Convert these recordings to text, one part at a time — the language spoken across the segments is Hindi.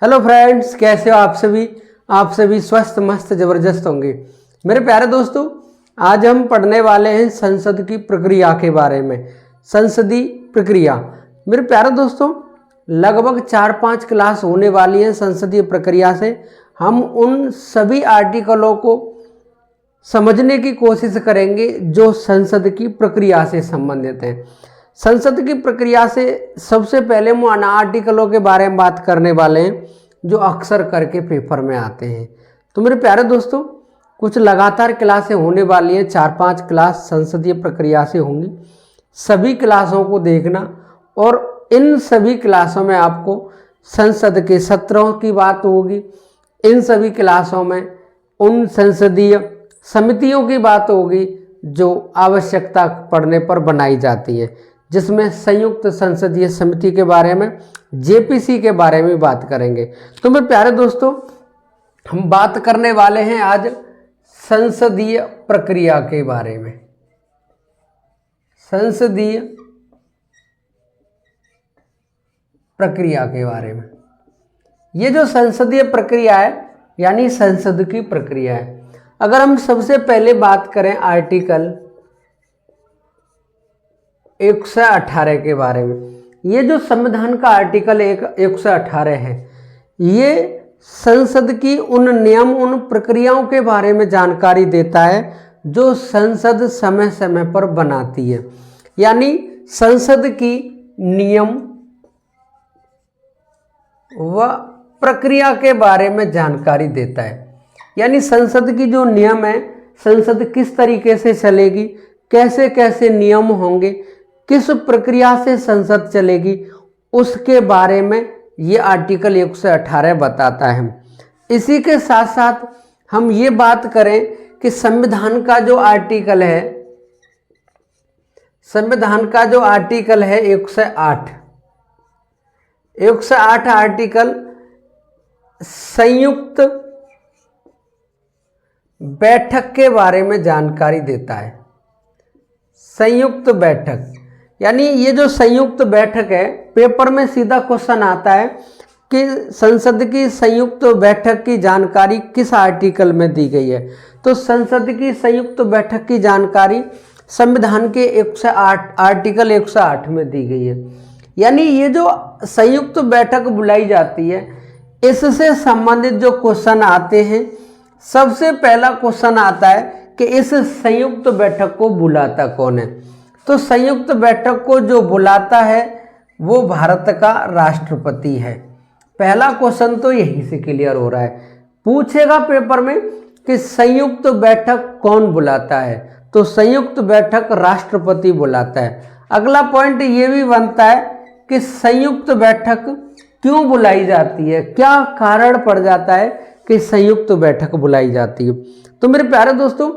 हेलो फ्रेंड्स, कैसे हो आप सभी स्वस्थ मस्त जबरदस्त होंगे। मेरे प्यारे दोस्तों, आज हम पढ़ने वाले हैं संसद की प्रक्रिया के बारे में। संसदीय प्रक्रिया मेरे प्यारे दोस्तों, लगभग 4-5 क्लास होने वाली हैं संसदीय प्रक्रिया से। हम उन सभी आर्टिकलों को समझने की कोशिश करेंगे जो संसद की प्रक्रिया से संबंधित हैं। संसद की प्रक्रिया से सबसे पहले हम उन आर्टिकलों के बारे में बात करने वाले हैं जो अक्सर करके पेपर में आते हैं। तो मेरे प्यारे दोस्तों, कुछ लगातार क्लासें होने वाली हैं, 4-5 क्लास संसदीय प्रक्रिया से होंगी। सभी क्लासों को देखना और इन सभी क्लासों में आपको संसद के सत्रों की बात होगी। इन सभी क्लासों में उन संसदीय समितियों की बात होगी जो आवश्यकता पड़ने पर बनाई जाती है, जिसमें संयुक्त संसदीय समिति के बारे में, जेपीसी के बारे में बात करेंगे। तो मेरे प्यारे दोस्तों, हम बात करने वाले हैं आज संसदीय प्रक्रिया के बारे में। संसदीय प्रक्रिया के बारे में, ये जो संसदीय प्रक्रिया है यानी संसद की प्रक्रिया है। अगर हम सबसे पहले बात करें आर्टिकल 118 के बारे में, ये जो संविधान का आर्टिकल 118 है, ये संसद की उन नियम, उन प्रक्रियाओं के बारे में जानकारी देता है जो संसद समय समय पर बनाती है। यानी संसद की नियम व प्रक्रिया के बारे में जानकारी देता है। यानी संसद की जो नियम है, संसद किस तरीके से चलेगी, कैसे कैसे नियम होंगे, किस प्रक्रिया से संसद चलेगी, उसके बारे में ये आर्टिकल 118 बताता है। इसी के साथ साथ हम ये बात करें कि संविधान का जो आर्टिकल है, संविधान का जो आर्टिकल है 108 आर्टिकल संयुक्त बैठक के बारे में जानकारी देता है। संयुक्त बैठक, यानी ये जो संयुक्त बैठक है, पेपर में सीधा क्वेश्चन आता है कि संसद की संयुक्त बैठक की जानकारी किस आर्टिकल में दी गई है। तो संसद की संयुक्त बैठक की जानकारी संविधान के 108 आर्टिकल 108 में दी गई है। यानी ये जो संयुक्त बैठक बुलाई जाती है, इससे संबंधित जो क्वेश्चन आते हैं, सबसे पहला क्वेश्चन आता है कि इस संयुक्त बैठक को बुलाता कौन है। तो संयुक्त बैठक को जो बुलाता है वो भारत का राष्ट्रपति है। पहला क्वेश्चन तो यहीं से क्लियर हो रहा है। पूछेगा पेपर में कि संयुक्त बैठक कौन बुलाता है, तो संयुक्त बैठक राष्ट्रपति बुलाता है। अगला पॉइंट ये भी बनता है कि संयुक्त बैठक क्यों बुलाई जाती है, क्या कारण पड़ जाता है कि संयुक्त बैठक बुलाई जाती है। तो मेरे प्यारे दोस्तों,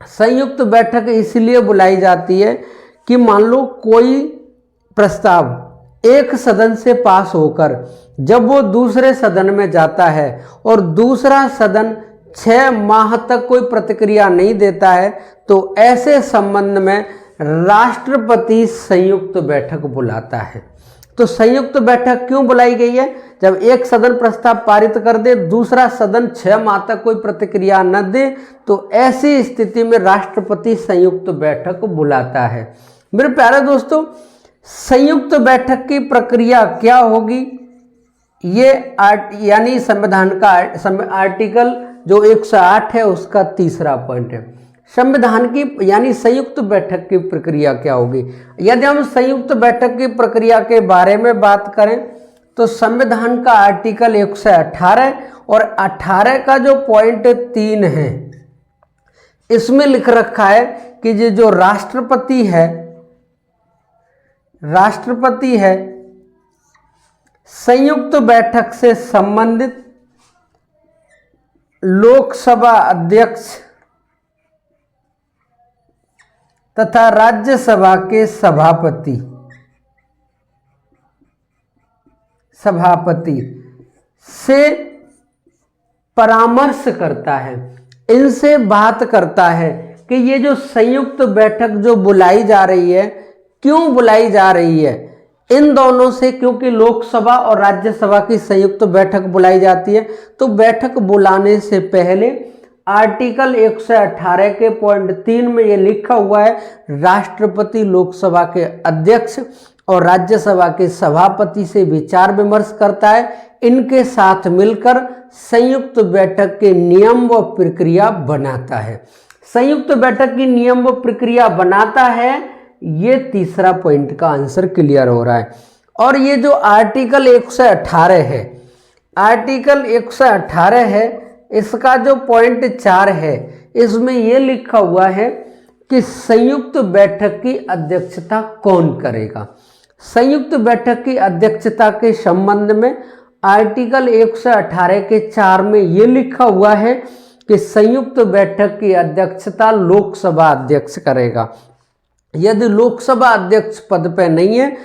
संयुक्त बैठक इसलिए बुलाई जाती है कि मान लो कोई प्रस्ताव एक सदन से पास होकर जब वो दूसरे सदन में जाता है और दूसरा सदन 6 माह तक कोई प्रतिक्रिया नहीं देता है, तो ऐसे संबंध में राष्ट्रपति संयुक्त बैठक बुलाता है। तो संयुक्त बैठक क्यों बुलाई गई है? जब एक सदन प्रस्ताव पारित कर दे, दूसरा सदन 6 माह तक कोई प्रतिक्रिया न दे, तो ऐसी स्थिति में राष्ट्रपति संयुक्त बैठक बुलाता है। मेरे प्यारे दोस्तों, संयुक्त बैठक की प्रक्रिया क्या होगी, ये यानी संविधान का आर्टिकल जो 108 है उसका तीसरा पॉइंट है। संविधान की यानी संयुक्त बैठक की प्रक्रिया क्या होगी। यदि हम संयुक्त बैठक की प्रक्रिया के बारे में बात करें तो संविधान का आर्टिकल 118 और 18 का जो पॉइंट 3 है, इसमें लिख रखा है कि ये जो राष्ट्रपति है संयुक्त बैठक से संबंधित लोकसभा अध्यक्ष तथा राज्यसभा के सभापति से परामर्श करता है, इनसे बात करता है कि ये जो संयुक्त बैठक जो बुलाई जा रही है, क्यों बुलाई जा रही है, इन दोनों से, क्योंकि लोकसभा और राज्यसभा की संयुक्त बैठक बुलाई जाती है, तो बैठक बुलाने से पहले आर्टिकल 118 के पॉइंट 3 में ये लिखा हुआ है, राष्ट्रपति लोकसभा के अध्यक्ष और राज्यसभा के सभापति से विचार विमर्श करता है, इनके साथ मिलकर संयुक्त बैठक के नियम व प्रक्रिया बनाता है। संयुक्त बैठक की नियम व प्रक्रिया बनाता है, ये तीसरा पॉइंट का आंसर क्लियर हो रहा है। और ये जो आर्टिकल 118 है, आर्टिकल 118 है, इसका जो पॉइंट 4 है, इसमें ये लिखा हुआ है कि संयुक्त बैठक की अध्यक्षता कौन करेगा। संयुक्त बैठक की अध्यक्षता के संबंध में आर्टिकल 118 के 4 में ये लिखा हुआ है कि संयुक्त बैठक की अध्यक्षता लोकसभा अध्यक्ष करेगा। यदि लोकसभा अध्यक्ष पद पर नहीं है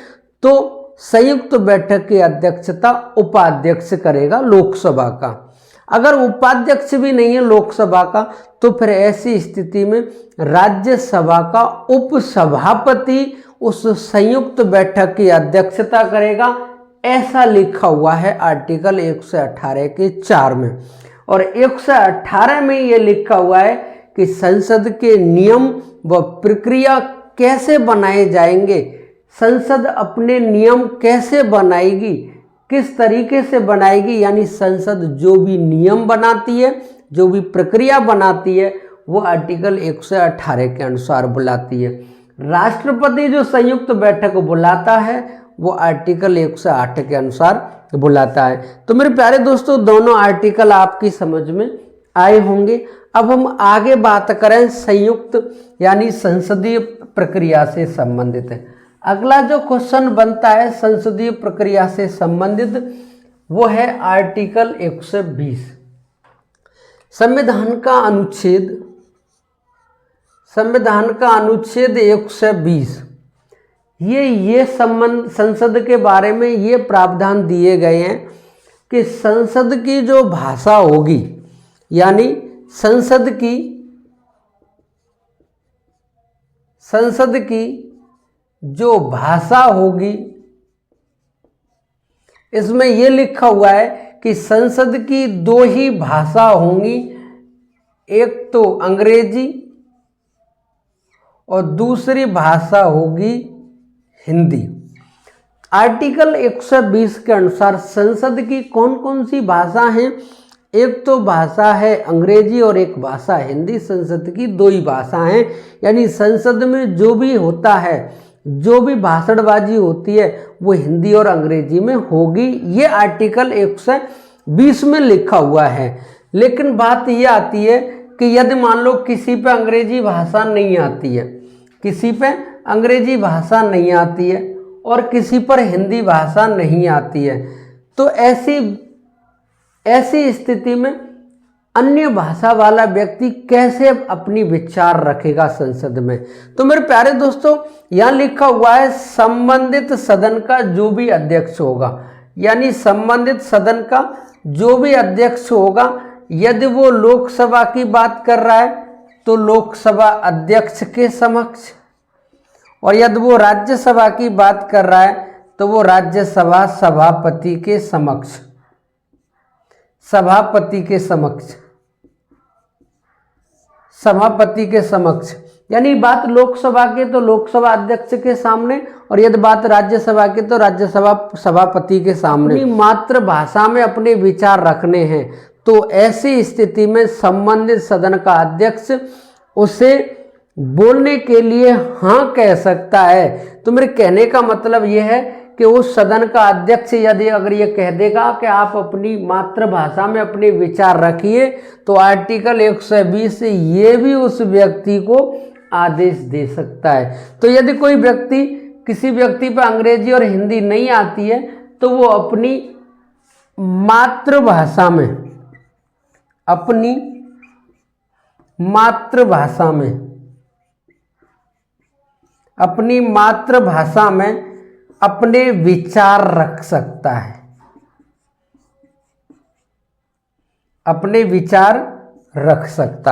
तो संयुक्त बैठक की अध्यक्षता उपाध्यक्ष करेगा लोकसभा का। अगर उपाध्यक्ष भी नहीं है लोकसभा का, तो फिर ऐसी स्थिति में राज्यसभा का उपसभापति उस संयुक्त बैठक की अध्यक्षता करेगा, ऐसा लिखा हुआ है आर्टिकल 118 के 4 में। और 118 में ये लिखा हुआ है कि संसद के नियम व प्रक्रिया कैसे बनाए जाएंगे, संसद अपने नियम कैसे बनाएगी, किस तरीके से बनाएगी, यानी संसद जो भी नियम बनाती है, जो भी प्रक्रिया बनाती है, वो आर्टिकल 118 के अनुसार बुलाती है। राष्ट्रपति जो संयुक्त बैठक बुलाता है वो आर्टिकल 108 के अनुसार बुलाता है। तो मेरे प्यारे दोस्तों, दोनों आर्टिकल आपकी समझ में आए होंगे। अब हम आगे बात करें संयुक्त यानी संसदीय प्रक्रिया से संबंधित है। अगला जो क्वेश्चन बनता है संसदीय प्रक्रिया से संबंधित, वो है आर्टिकल 120। संविधान का अनुच्छेद 120, ये संबंध संसद के बारे में ये प्रावधान दिए गए हैं कि संसद की जो भाषा होगी, यानी संसद की जो भाषा होगी, इसमें यह लिखा हुआ है कि संसद की 2 ही भाषा होंगी, एक तो अंग्रेजी और दूसरी भाषा होगी हिंदी। आर्टिकल 120 के अनुसार संसद की कौन कौन सी भाषा हैं? एक तो भाषा है अंग्रेजी और एक भाषा हिंदी। संसद की 2 ही भाषा हैं, यानी संसद में जो भी होता है, जो भी भाषणबाजी होती है, वो हिंदी और अंग्रेजी में होगी। ये आर्टिकल 120 में लिखा हुआ है। लेकिन बात ये आती है कि यदि मान लो किसी पे अंग्रेजी भाषा नहीं आती है, किसी पे अंग्रेजी भाषा नहीं आती है और किसी पर हिंदी भाषा नहीं आती है, तो ऐसी स्थिति में अन्य भाषा वाला व्यक्ति कैसे अपनी विचार रखेगा संसद में? तो मेरे प्यारे दोस्तों, यहाँ लिखा हुआ है संबंधित सदन का जो भी अध्यक्ष होगा, यानी संबंधित सदन का जो भी अध्यक्ष होगा, यदि वो लोकसभा की बात कर रहा है तो लोकसभा अध्यक्ष के समक्ष, और यदि वो राज्यसभा की बात कर रहा है तो वो राज्यसभा सभापति के समक्ष, सभापति के समक्ष। यानी बात लोकसभा के तो लोकसभा अध्यक्ष के सामने, और यदि बात राज्यसभा की तो राज्यसभा सभापति के सामने। अपनी मातृभाषा में अपने विचार रखने हैं, तो ऐसी स्थिति में संबंधित सदन का अध्यक्ष उसे बोलने के लिए हाँ कह सकता है। तो मेरे कहने का मतलब यह है कि उस सदन का अध्यक्ष यदि अगर ये कह देगा कि आप अपनी मातृभाषा में अपने विचार रखिए, तो आर्टिकल 120 से ये भी उस व्यक्ति को आदेश दे सकता है। तो यदि कोई व्यक्ति, किसी व्यक्ति पर अंग्रेजी और हिंदी नहीं आती है, तो वो अपनी मातृभाषा में अपने विचार रख सकता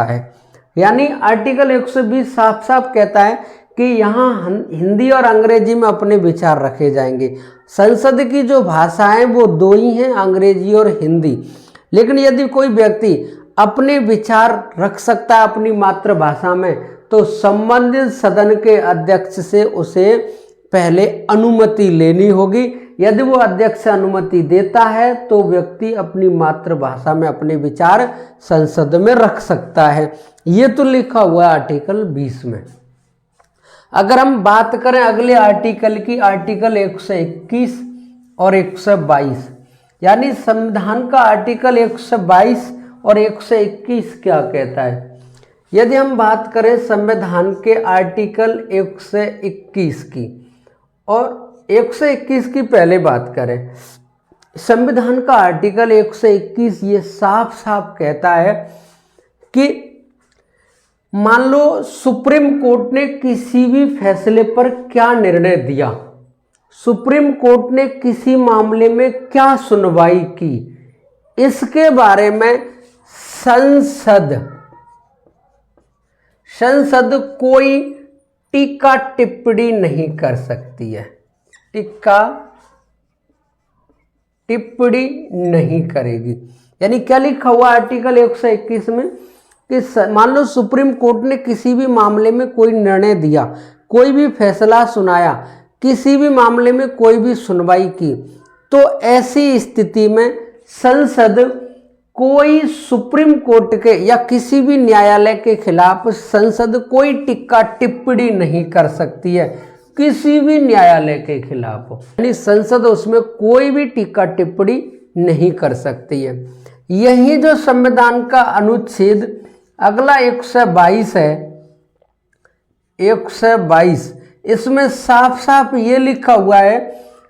है, यानी आर्टिकल 120 साफ साफ कहता है कि यहाँ हिंदी और अंग्रेजी में अपने विचार रखे जाएंगे। संसद की जो भाषाएं वो दो ही हैं, अंग्रेजी और हिंदी। लेकिन यदि कोई व्यक्ति अपने विचार रख सकता है अपनी मातृभाषा में, तो संबंधित सदन के अध्यक्ष से उसे पहले अनुमति लेनी होगी। यदि वो अध्यक्ष अनुमति देता है तो व्यक्ति अपनी मातृभाषा में अपने विचार संसद में रख सकता है। ये तो लिखा हुआ है आर्टिकल 20 में। अगर हम बात करें अगले आर्टिकल की, आर्टिकल 121 और 122, यानी संविधान का आर्टिकल 122 और 121 क्या कहता है। यदि हम बात करें संविधान के आर्टिकल 121 की और 121 की पहले बात करें, संविधान का आर्टिकल 121 ये साफ साफ कहता है कि मान लो सुप्रीम कोर्ट ने किसी भी फैसले पर क्या निर्णय दिया, सुप्रीम कोर्ट ने किसी मामले में क्या सुनवाई की, इसके बारे में संसद कोई टीका टिप्पणी नहीं कर सकती है, टीका टिप्पणी नहीं करेगी। यानी क्या लिखा हुआ आर्टिकल 121 में कि मान लो सुप्रीम कोर्ट ने किसी भी मामले में कोई निर्णय दिया, कोई भी फैसला सुनाया, किसी भी मामले में कोई भी सुनवाई की, तो ऐसी स्थिति में संसद कोई सुप्रीम कोर्ट के या किसी भी न्यायालय के खिलाफ संसद कोई टीका टिप्पणी नहीं कर सकती है, किसी भी न्यायालय के खिलाफ। यानी संसद उसमें कोई भी टीका टिप्पणी नहीं कर सकती है। यही जो संविधान का अनुच्छेद अगला 122 है, 122, इसमें साफ साफ ये लिखा हुआ है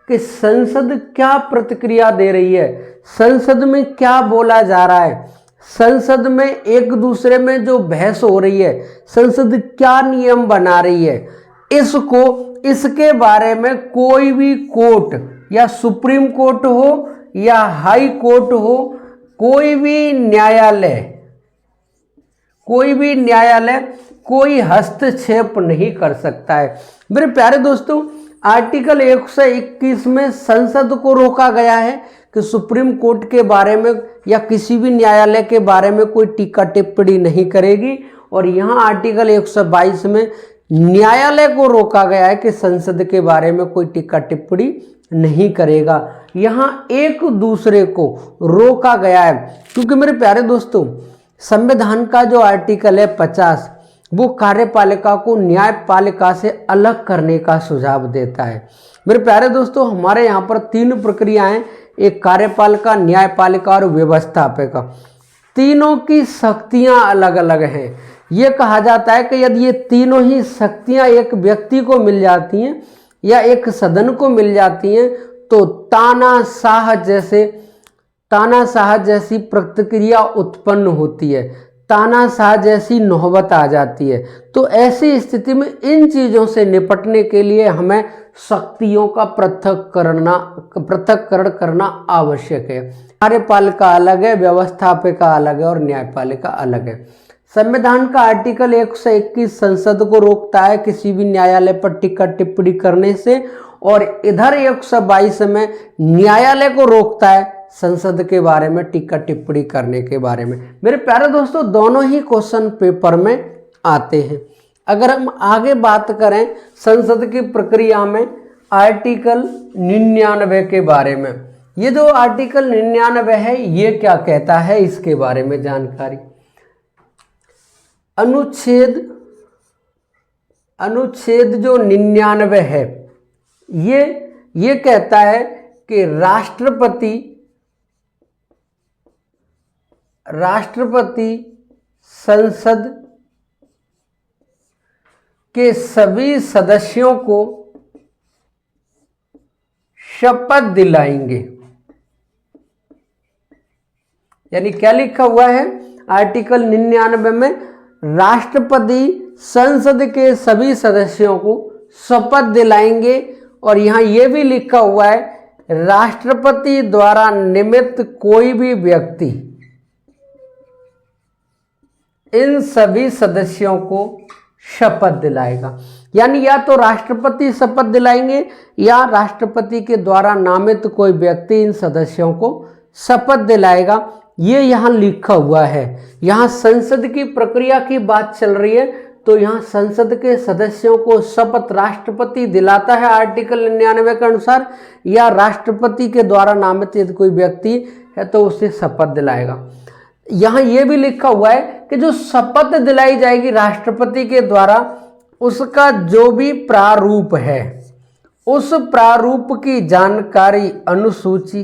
कि संसद क्या प्रतिक्रिया दे रही है, संसद में क्या बोला जा रहा है, संसद में एक दूसरे में जो बहस हो रही है, संसद क्या नियम बना रही है, इसके बारे में कोई भी कोर्ट या सुप्रीम कोर्ट हो या हाई कोर्ट हो, कोई भी न्यायालय कोई हस्तक्षेप नहीं कर सकता है। मेरे प्यारे दोस्तों, आर्टिकल 121 में संसद को रोका गया है कि सुप्रीम कोर्ट के बारे में या किसी भी न्यायालय के बारे में कोई टीका टिप्पणी नहीं करेगी, और यहाँ आर्टिकल 122 में न्यायालय को रोका गया है कि संसद के बारे में कोई टीका टिप्पणी नहीं करेगा। यहाँ एक दूसरे को रोका गया है, क्योंकि मेरे प्यारे दोस्तों संविधान का जो आर्टिकल है 50, वो कार्यपालिका को न्यायपालिका से अलग करने का सुझाव देता है। मेरे प्यारे दोस्तों, हमारे यहाँ पर 3 प्रक्रियाएं, एक कार्यपालिका, न्यायपालिका और व्यवस्थापिका, तीनों की शक्तियां अलग अलग हैं। ये कहा जाता है कि यदि ये तीनों ही शक्तियां एक व्यक्ति को मिल जाती हैं या एक सदन को मिल जाती हैं, तो तानाशाह जैसी प्रतिक्रिया उत्पन्न होती है, तानाशाह जैसी नौबत आ जाती है। तो ऐसी स्थिति में इन चीज़ों से निपटने के लिए हमें शक्तियों का पृथक्करण करना आवश्यक है। कार्यपालिका अलग है, व्यवस्थापिका अलग है और न्यायपालिका अलग है। संविधान का आर्टिकल 121 संसद को रोकता है किसी भी न्यायालय पर टीका टिप्पणी करने से, और इधर 122 में न्यायालय को रोकता है संसद के बारे में टीका टिप्पणी करने के बारे में। मेरे प्यारे दोस्तों, दोनों ही क्वेश्चन पेपर में आते हैं। अगर हम आगे बात करें संसद की प्रक्रिया में आर्टिकल 99 के बारे में, ये जो आर्टिकल 99 है ये क्या कहता है, इसके बारे में जानकारी। अनुच्छेद जो 99 है ये कहता है कि राष्ट्रपति संसद के सभी सदस्यों को शपथ दिलाएंगे। यानी क्या लिखा हुआ है आर्टिकल 99 में, राष्ट्रपति संसद के सभी सदस्यों को शपथ दिलाएंगे, और यहाँ ये भी लिखा हुआ है राष्ट्रपति द्वारा निमित्त कोई भी व्यक्ति इन सभी सदस्यों को शपथ दिलाएगा। यानी या तो राष्ट्रपति शपथ दिलाएंगे या राष्ट्रपति के द्वारा नामित कोई व्यक्ति इन सदस्यों को शपथ दिलाएगा। ये यहाँ लिखा हुआ है। यहाँ संसद की प्रक्रिया की बात चल रही है, तो यहाँ संसद के सदस्यों को शपथ राष्ट्रपति दिलाता है आर्टिकल 99 के अनुसार, या राष्ट्रपति के द्वारा नामित यदि कोई व्यक्ति है तो उसे शपथ दिलाएगा। यहाँ ये भी लिखा हुआ है कि जो शपथ दिलाई जाएगी राष्ट्रपति के द्वारा, उसका जो भी प्रारूप है उस प्रारूप की जानकारी अनुसूची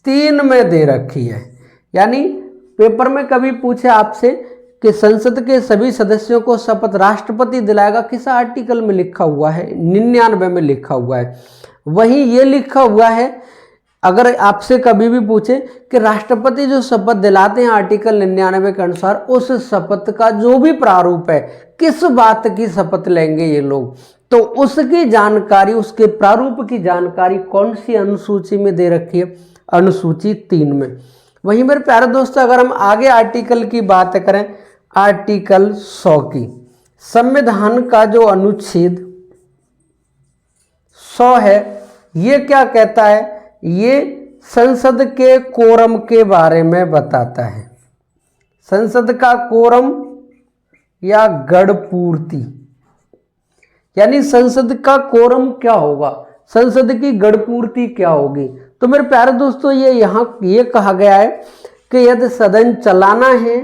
3 में दे रखी है। यानी पेपर में कभी पूछे आपसे कि संसद के सभी सदस्यों को शपथ राष्ट्रपति दिलाएगा, किस आर्टिकल में लिखा हुआ है? 99 में लिखा हुआ है। वहीं ये लिखा हुआ है, अगर आपसे कभी भी पूछे कि राष्ट्रपति जो शपथ दिलाते हैं आर्टिकल 99 के अनुसार, उस शपथ का जो भी प्रारूप है, किस बात की शपथ लेंगे ये लोग, तो उसकी जानकारी, उसके प्रारूप की जानकारी कौन सी अनुसूची में दे रखी है? अनुसूची 3 में। वहीं मेरे प्यारे दोस्तों, अगर हम आगे आर्टिकल की बात करें, आर्टिकल 100 की, संविधान का जो अनुच्छेद 100 है, ये क्या कहता है? ये संसद के कोरम के बारे में बताता है। संसद का कोरम या गढ़पूर्ति, यानी संसद का कोरम क्या होगा, संसद की गढ़पूर्ति क्या होगी। तो मेरे प्यारे दोस्तों, ये यहाँ ये कहा गया है कि यदि सदन चलाना है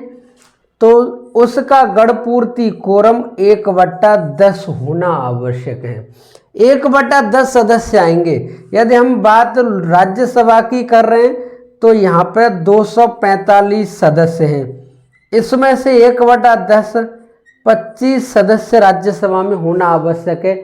तो उसका गढ़पूर्ति कोरम 1/10 होना आवश्यक है। 1/10 सदस्य आएंगे। यदि हम बात राज्यसभा की कर रहे हैं तो यहाँ पे 245 सदस्य हैं। इसमें से 1/10 25 सदस्य राज्यसभा में होना आवश्यक है,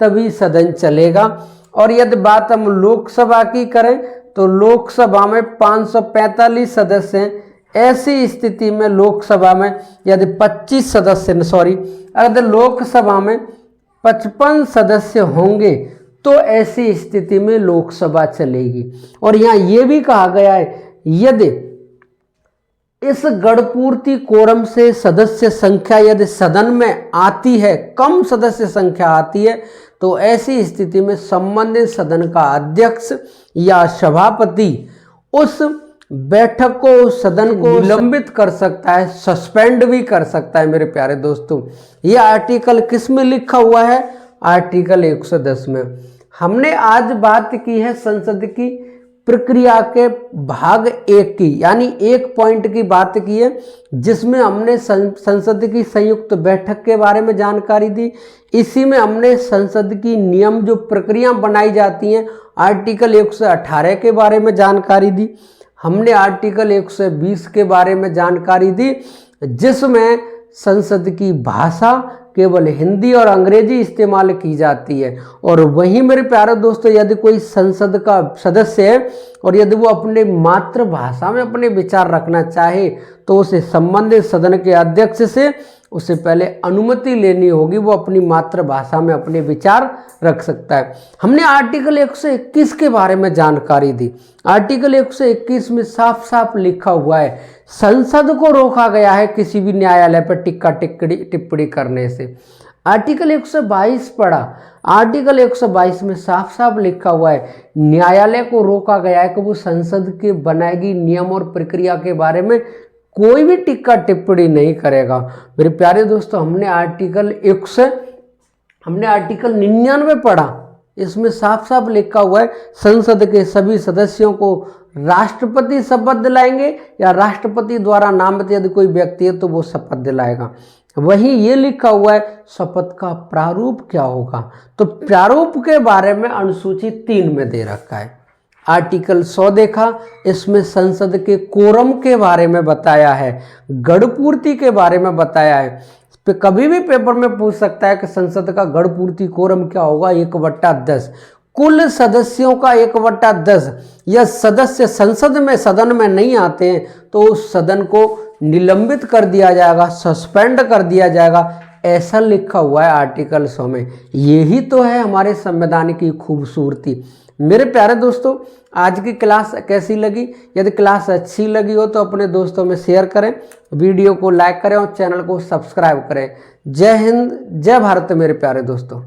तभी सदन चलेगा। और यदि बात हम लोकसभा की करें तो लोकसभा में 545 सदस्य हैं। ऐसी स्थिति में लोकसभा में यदि 25 सदस्य अगर लोकसभा में 55 सदस्य होंगे तो ऐसी स्थिति में लोकसभा चलेगी। और यहाँ ये भी कहा गया है, यदि इस गढ़पूर्ति कोरम से सदस्य संख्या यदि सदन में आती है, कम सदस्य संख्या आती है, तो ऐसी स्थिति में संबंधित सदन का अध्यक्ष या सभापति उस बैठक को, उस सदन को निलंबित कर सकता है, सस्पेंड भी कर सकता है। मेरे प्यारे दोस्तों, ये आर्टिकल किस में लिखा हुआ है? आर्टिकल 110 में। हमने आज बात की है संसद की प्रक्रिया के भाग 1 की, यानी 1 पॉइंट की बात की है, जिसमें हमने संसद की संयुक्त बैठक के बारे में जानकारी दी। इसी में हमने संसद की नियम जो प्रक्रिया बनाई जाती हैं, आर्टिकल 118 के बारे में जानकारी दी। हमने आर्टिकल 120 के बारे में जानकारी दी, जिसमें संसद की भाषा केवल हिंदी और अंग्रेजी इस्तेमाल की जाती है। और वहीं मेरे प्यारे दोस्तों, यदि कोई संसद का सदस्य है और यदि वो अपने मातृभाषा में अपने विचार रखना चाहे तो उसे संबंधित सदन के अध्यक्ष से उसे पहले अनुमति लेनी होगी, वो अपनी मातृभाषा में अपने विचार रख सकता है। हमने आर्टिकल 121 के बारे में जानकारी दी। आर्टिकल 121 में साफ साफ लिखा हुआ है, संसद को रोका गया है किसी भी न्यायालय पर टिक्का टिप्पणी करने से। आर्टिकल 122 पढ़ा, आर्टिकल 122 में साफ साफ लिखा हुआ है, न्यायालय को रोका गया है कि वो संसद के बनाएगी नियम और प्रक्रिया के बारे में कोई भी टिक्का टिप्पणी नहीं करेगा। मेरे प्यारे दोस्तों, हमने आर्टिकल 99 पढ़ा, इसमें साफ साफ लिखा हुआ है, संसद के सभी सदस्यों को राष्ट्रपति शपथ दिलाएंगे या राष्ट्रपति द्वारा नामित यदि कोई व्यक्ति है तो वो शपथ दिलाएगा। वहीं ये लिखा हुआ है शपथ का प्रारूप क्या होगा, तो प्रारूप के बारे में अनुसूची 3 में दे रखा है। आर्टिकल 100 देखा, इसमें संसद के कोरम के बारे में बताया है, गढ़पूर्ति के बारे में बताया है। कभी भी पेपर में पूछ सकता है कि संसद का गढ़पूर्ति कोरम क्या होगा, 1/10 कुल सदस्यों का 1/10। यह सदस्य सदन में नहीं आते हैं तो उस सदन को निलंबित कर दिया जाएगा, सस्पेंड कर दिया जाएगा, ऐसा लिखा हुआ है आर्टिकल 100 में। यही तो है हमारे संविधान की खूबसूरती। मेरे प्यारे दोस्तों, आज की क्लास कैसी लगी? यदि क्लास अच्छी लगी हो तो अपने दोस्तों में शेयर करें, वीडियो को लाइक करें और चैनल को सब्सक्राइब करें। जय हिंद, जय भारत मेरे प्यारे दोस्तों।